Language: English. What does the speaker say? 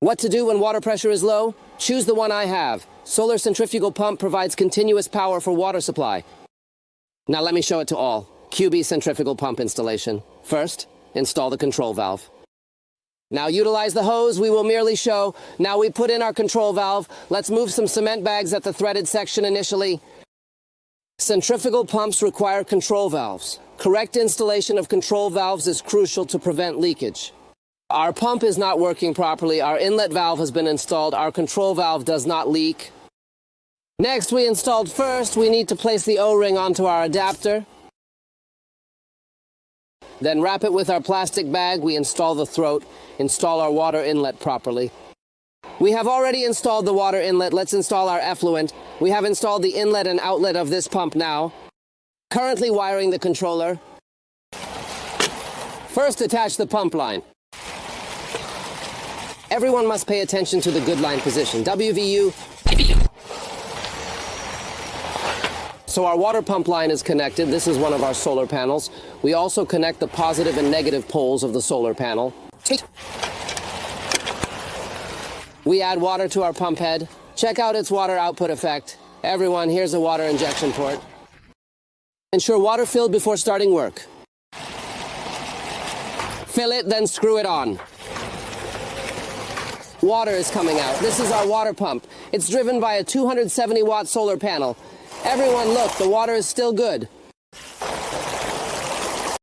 What to do when water pressure is low? Choose the one I have. Solar centrifugal pump provides continuous power for water supply. Now let me show it to all. QB centrifugal pump installation. First, install the control valve. Now utilize the hose. We will merely show. Now we put in our control valve. Let's move some cement bags at the threaded section initially. Centrifugal pumps require control valves. Correct installation of control valves is crucial to prevent leakage. Our pump is not working properly. Our inlet valve has been installed. Our control valve does not leak. Next, we installed first. We need to place the O-ring onto our adapter. Then wrap it with our plastic bag. We install the throat. Install our water inlet properly. We have already installed the water inlet. Let's install our effluent. We have installed the inlet and outlet of this pump now. Currently wiring the controller. First, attach the pump line. Everyone must pay attention to the good line position. WVU. So our water pump line is connected. This is one of our solar panels. We also connect the positive and negative poles of the solar panel. We add water to our pump head. Check out its water output effect. Everyone, here's a water injection port. Ensure water filled before starting work. Fill it, then screw it on. Water is coming out. This is our water pump. It's driven by a 270-watt solar panel. Everyone, look, the water is still good.